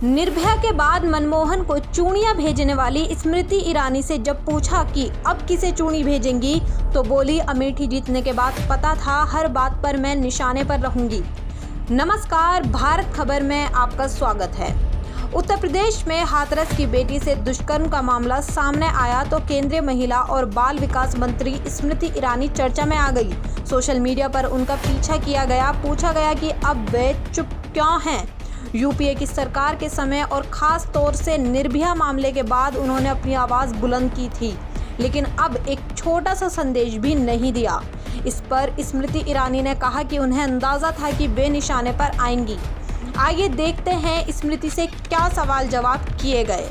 निर्भया के बाद मनमोहन को चूड़ियां भेजने वाली स्मृति ईरानी से जब पूछा कि अब किसे चूड़ी भेजेंगी तो बोली, अमेठी जीतने के बाद पता था हर बात पर मैं निशाने पर रहूंगी। नमस्कार, भारत खबर में आपका स्वागत है। उत्तर प्रदेश में हाथरस की बेटी से दुष्कर्म का मामला सामने आया तो केंद्रीय महिला और बाल विकास मंत्री स्मृति ईरानी चर्चा में आ गई। सोशल मीडिया पर उनका पीछा किया गया, पूछा गया कि अब वे चुप क्यों हैं। यूपीए की सरकार के समय और खास तौर से निर्भया मामले के बाद उन्होंने अपनी आवाज़ बुलंद की थी, लेकिन अब एक छोटा सा संदेश भी नहीं दिया। इस पर स्मृति ईरानी ने कहा कि उन्हें अंदाज़ा था कि वे निशाने पर आएंगी। आइए देखते हैं स्मृति से क्या सवाल जवाब किए गए।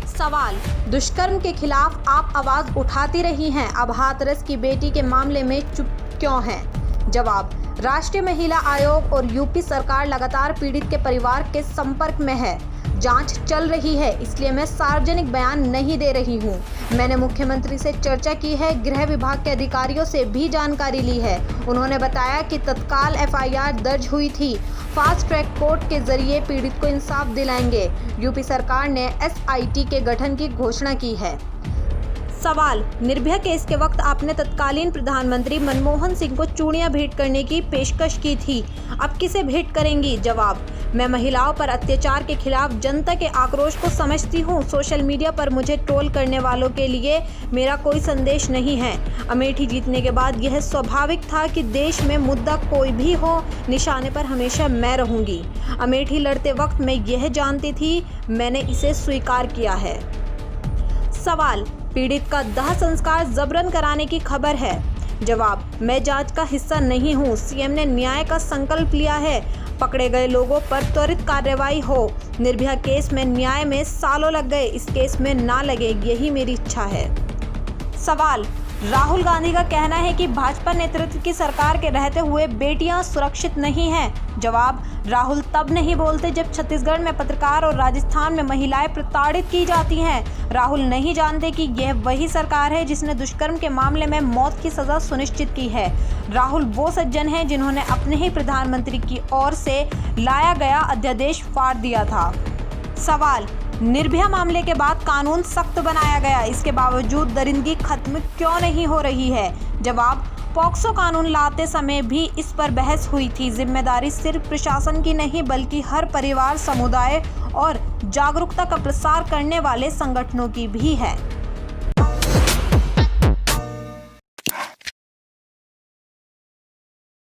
सवाल: दुष्कर्म के खिलाफ आप आवाज़ उठाती रही हैं, अब हाथरस की बेटी के मामले में चुप क्यों हैं? जवाब: राष्ट्रीय महिला आयोग और यूपी सरकार लगातार पीड़ित के परिवार के संपर्क में है। जांच चल रही है, इसलिए मैं सार्वजनिक बयान नहीं दे रही हूं। मैंने मुख्यमंत्री से चर्चा की है, गृह विभाग के अधिकारियों से भी जानकारी ली है। उन्होंने बताया कि तत्काल एफआईआर दर्ज हुई थी। फास्ट ट्रैक कोर्ट के जरिए पीड़ित को इंसाफ दिलाएंगे। यूपी सरकार ने एसआईटी के गठन की घोषणा की है। सवाल: निर्भया केस के वक्त आपने तत्कालीन प्रधानमंत्री मनमोहन सिंह को चूड़ियां भेंट करने की पेशकश की थी, अब किसे भेंट करेंगी? जवाब: मैं महिलाओं पर अत्याचार के खिलाफ जनता के आक्रोश को समझती हूं। सोशल मीडिया पर मुझे ट्रोल करने वालों के लिए मेरा कोई संदेश नहीं है। अमेठी जीतने के बाद यह स्वाभाविक था कि देश में मुद्दा कोई भी हो, निशाने पर हमेशा मैं रहूंगी। अमेठी लड़ते वक्त मैं यह जानती थी, मैंने इसे स्वीकार किया है। सवाल: पीड़ित का दाह संस्कार जबरन कराने की खबर है। जवाब: मैं जांच का हिस्सा नहीं हूं। सीएम ने न्याय का संकल्प लिया है, पकड़े गए लोगों पर त्वरित कार्रवाई हो। निर्भया केस में न्याय में सालों लग गए, इस केस में ना लगे, यही मेरी इच्छा है। सवाल: राहुल गांधी का कहना है कि भाजपा नेतृत्व की सरकार के रहते हुए बेटियां सुरक्षित नहीं हैं। जवाब: राहुल तब नहीं बोलते जब छत्तीसगढ़ में पत्रकार और राजस्थान में महिलाएं प्रताड़ित की जाती हैं। राहुल नहीं जानते कि यह वही सरकार है जिसने दुष्कर्म के मामले में मौत की सजा सुनिश्चित की है। राहुल वो सज्जन हैं जिन्होंने अपने ही प्रधानमंत्री की ओर से लाया गया अध्यादेश फाड़ दिया था। सवाल: निर्भया मामले के बाद कानून सख्त बनाया गया, इसके बावजूद दरिंदगी खत्म क्यों नहीं हो रही है? जवाब: पॉक्सो कानून लाते समय भी इस पर बहस हुई थी। जिम्मेदारी सिर्फ प्रशासन की नहीं बल्कि हर परिवार, समुदाय और जागरूकता का प्रसार करने वाले संगठनों की भी है।